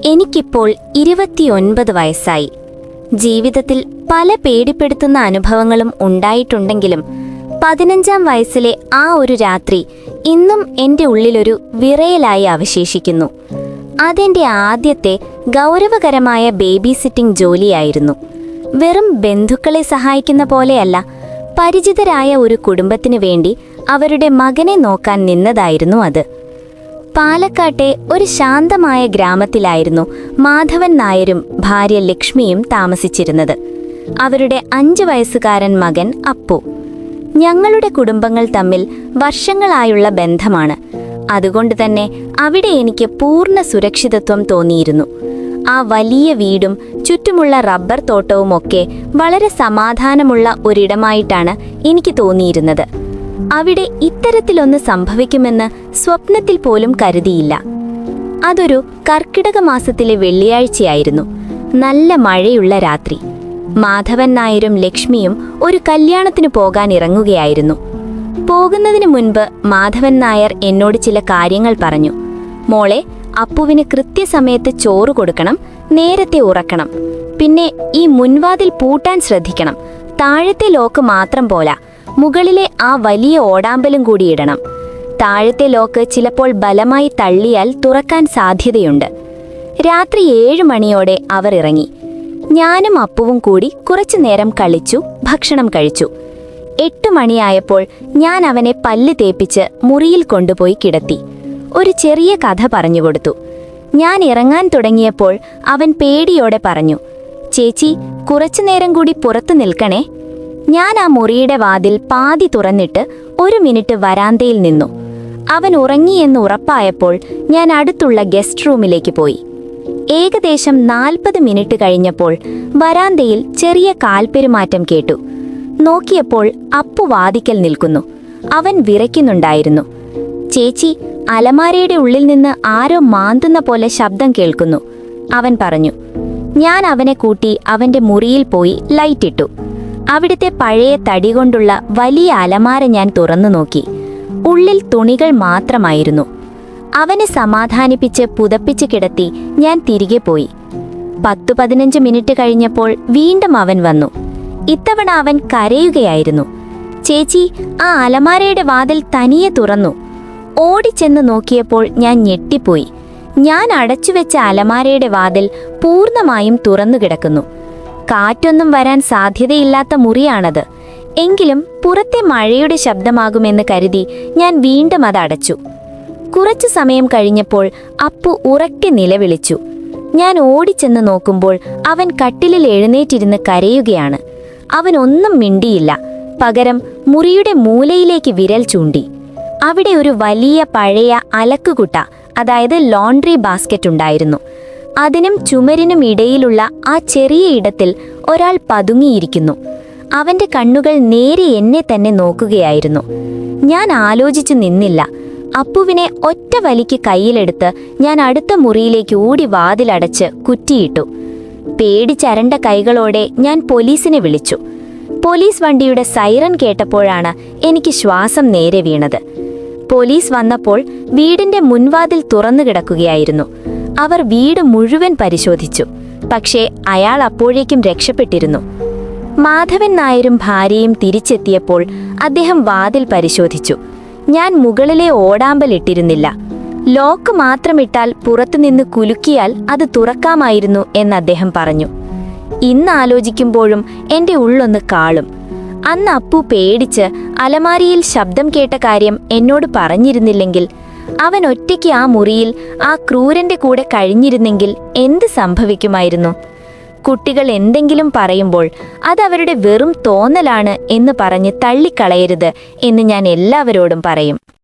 എനിക്കിപ്പോൾ 29 വയസ്സായി. ജീവിതത്തിൽ പല പേടിപ്പെടുത്തുന്ന അനുഭവങ്ങളും ഉണ്ടായിട്ടുണ്ടെങ്കിലും 15-ാം വയസ്സിലെ ആ ഒരു രാത്രി ഇന്നും എൻ്റെ ഉള്ളിലൊരു വിറയലായി അവശേഷിക്കുന്നു. അതെൻ്റെ ആദ്യത്തെ ഗൗരവകരമായ ബേബി സിറ്റിംഗ് ജോലിയായിരുന്നു. വെറും ബന്ധുക്കളെ സഹായിക്കുന്ന പോലെയല്ല, പരിചിതരായ ഒരു കുടുംബത്തിനു വേണ്ടി അവരുടെ മകനെ നോക്കാൻ നിന്നതായിരുന്നു അത്. പാലക്കാട്ടെ ഒരു ശാന്തമായ ഗ്രാമത്തിലായിരുന്നു മാധവൻ നായരും ഭാര്യ ലക്ഷ്മിയും താമസിച്ചിരുന്നത്. അവരുടെ 5 വയസ്സുകാരൻ മകൻ അപ്പു. ഞങ്ങളുടെ കുടുംബങ്ങൾ തമ്മിൽ വർഷങ്ങളായുള്ള ബന്ധമാണ്. അതുകൊണ്ട് തന്നെ അവിടെ എനിക്ക് പൂർണ്ണ സുരക്ഷിതത്വം തോന്നിയിരുന്നു. ആ വലിയ വീടും ചുറ്റുമുള്ള റബ്ബർ തോട്ടവുമൊക്കെ വളരെ സമാധാനമുള്ള ഒരിടമായിട്ടാണ് എനിക്ക് തോന്നിയിരുന്നത്. അവിടെ ഇത്തരത്തിലൊന്ന് സംഭവിക്കുമെന്ന് സ്വപ്നത്തിൽ പോലും കരുതിയില്ല. അതൊരു കർക്കിടക മാസത്തിലെ വെള്ളിയാഴ്ചയായിരുന്നു. നല്ല മഴയുള്ള രാത്രി. മാധവൻ നായരും ലക്ഷ്മിയും ഒരു കല്യാണത്തിന് പോകാൻ ഇറങ്ങുകയായിരുന്നു. പോകുന്നതിന് മുൻപ് മാധവൻ നായർ എന്നോട് ചില കാര്യങ്ങൾ പറഞ്ഞു. മോളെ, അപ്പുവിന് കൃത്യസമയത്ത് ചോറ് കൊടുക്കണം, നേരത്തെ ഉറക്കണം. പിന്നെ ഈ മുൻവാതിൽ പൂട്ടാൻ ശ്രദ്ധിക്കണം. താഴത്തെ ലോക്ക് മാത്രം പോരാ, മുകളിലെ ആ വലിയ ഓടാമ്പലും കൂടി ഇടണം. താഴത്തെ ലോക്ക് ചിലപ്പോൾ ബലമായി തള്ളിയാൽ തുറക്കാൻ സാധ്യതയുണ്ട്. രാത്രി 7 മണിയോടെ അവർ ഇറങ്ങി. ഞാനും അപ്പുവും കൂടി കുറച്ചു നേരം കളിച്ചു, ഭക്ഷണം കഴിച്ചു. 8 മണിയായപ്പോൾ ഞാൻ അവനെ പല്ല് തേപ്പിച്ച് മുറിയിൽ കൊണ്ടുപോയി കിടത്തി. ഒരു ചെറിയ കഥ പറഞ്ഞുകൊടുത്തു. ഞാൻ ഇറങ്ങാൻ തുടങ്ങിയപ്പോൾ അവൻ പേടിയോടെ പറഞ്ഞു, ചേച്ചി, കുറച്ചു നേരം കൂടി പുറത്തു നിൽക്കണേ. ഞാൻ ആ മുറിയുടെ വാതിൽ പാതി തുറന്നിട്ട് 1 മിനിറ്റ് വരാന്തയിൽ നിന്നു. അവൻ ഉറങ്ങിയെന്ന് ഉറപ്പായപ്പോൾ ഞാൻ അടുത്തുള്ള ഗസ്റ്റ് റൂമിലേക്ക് പോയി. ഏകദേശം 40 മിനിറ്റ് കഴിഞ്ഞപ്പോൾ വരാന്തയിൽ ചെറിയ കാൽപ്പെരുമാറ്റം കേട്ടു. നോക്കിയപ്പോൾ അപ്പു വാതിക്കൽ നിൽക്കുന്നു. അവൻ വിറയ്ക്കുന്നുണ്ടായിരുന്നു. ചേച്ചി, അലമാരയുടെ ഉള്ളിൽ നിന്ന് ആരോ മാന്തുന്ന പോലെ ശബ്ദം കേൾക്കുന്നു, അവൻ പറഞ്ഞു. ഞാൻ അവനെ കൂട്ടി അവന്റെ മുറിയിൽ പോയി ലൈറ്റിട്ടു. അവിടുത്തെ പഴയ തടി കൊണ്ടുള്ള വലിയ അലമാര ഞാൻ തുറന്നു നോക്കി. ഉള്ളിൽ തുണികൾ മാത്രമായിരുന്നു. അവനെ സമാധാനിപ്പിച്ച് പുതപ്പിച്ച് കിടത്തി ഞാൻ തിരികെ പോയി. 10-15 മിനിറ്റ് കഴിഞ്ഞപ്പോൾ വീണ്ടും അവൻ വന്നു. ഇത്തവണ അവൻ കരയുകയായിരുന്നു. ചേച്ചി, ആ അലമാരയുടെ വാതിൽ തനിയെ തുറന്നു. ഓടിച്ചെന്ന് നോക്കിയപ്പോൾ ഞാൻ ഞെട്ടിപ്പോയി. ഞാൻ അടച്ചുവെച്ച അലമാരയുടെ വാതിൽ പൂർണ്ണമായും തുറന്നു കിടക്കുന്നു. കാറ്റൊന്നും വരാൻ സാധ്യതയില്ലാത്ത മുറിയാണത്. എങ്കിലും പുറത്തെ മഴയുടെ ശബ്ദമാകുമെന്ന് കരുതി ഞാൻ വീണ്ടും അത് അടച്ചു. കുറച്ചു സമയം കഴിഞ്ഞപ്പോൾ അപ്പു ഉറക്കെ നിലവിളിച്ചു. ഞാൻ ഓടിച്ചെന്ന് നോക്കുമ്പോൾ അവൻ കട്ടിലിൽ എഴുന്നേറ്റിരുന്ന് കരയുകയാണ്. അവൻ ഒന്നും മിണ്ടിയില്ല. പകരം മുറിയുടെ മൂലയിലേക്ക് വിരൽ ചൂണ്ടി. അവിടെ ഒരു വലിയ പഴയ അലക്കുകുട്ട, അതായത് ലോണ്ട്രി ബാസ്ക്കറ്റ് ഉണ്ടായിരുന്നു. അതിനും ചുമരിനും ഇടയിലുള്ള ആ ചെറിയ ഇടത്തിൽ ഒരാൾ പതുങ്ങിയിരിക്കുന്നു. അവന്റെ കണ്ണുകൾ നേരെ എന്നെ തന്നെ നോക്കുകയായിരുന്നു. ഞാൻ ആലോചിച്ചു നിന്നില്ല. അപ്പുവിനെ ഒറ്റ വലിക്ക് കയ്യിലെടുത്ത് ഞാൻ അടുത്ത മുറിയിലേക്ക് ഓടി വാതിലടച്ച് കുറ്റിയിട്ടു. പേടിച്ചരണ്ട കൈകളോടെ ഞാൻ പോലീസിനെ വിളിച്ചു. പോലീസ് വണ്ടിയുടെ സൈറൻ കേട്ടപ്പോഴാണ് എനിക്ക് ശ്വാസം നേരെ വീണത്. പോലീസ് വന്നപ്പോൾ വീടിന്റെ മുൻവാതിൽ തുറന്നു കിടക്കുകയായിരുന്നു. അവർ വീട് മുഴുവൻ പരിശോധിച്ചു. പക്ഷേ അയാൾ അപ്പോഴേക്കും രക്ഷപ്പെട്ടിരുന്നു. മാധവൻ നായരും ഭാര്യയും തിരിച്ചെത്തിയപ്പോൾ അദ്ദേഹം വാതിൽ പരിശോധിച്ചു. ഞാൻ മുകളിലെ ഓടാമ്പൽ ഇട്ടിരുന്നില്ല. ലോക്ക് മാത്രമിട്ടാൽ പുറത്തുനിന്ന് കുലുക്കിയാൽ അത് തുറക്കാമായിരുന്നു എന്ന് അദ്ദേഹം പറഞ്ഞു. ഇന്ന് ആലോചിക്കുമ്പോഴും എൻ്റെ ഉള്ളൊന്ന് കാളും. അന്ന് അപ്പു പേടിച്ച് അലമാരിയിൽ ശബ്ദം കേട്ട കാര്യം എന്നോട് പറഞ്ഞിരുന്നില്ലെങ്കിൽ, അവൻ ഒറ്റയ്ക്ക് ആ മുറിയിൽ ആ ക്രൂരന്റെ കൂടെ കഴിഞ്ഞിരുന്നെങ്കിൽ എന്ത് സംഭവിക്കുമായിരുന്നു? കുട്ടികൾ എന്തെങ്കിലും പറയുമ്പോൾ അതവരുടെ വെറും തോന്നലാണ് എന്ന് പറഞ്ഞ് തള്ളിക്കളയരുത് എന്ന് ഞാൻ എല്ലാവരോടും പറയും.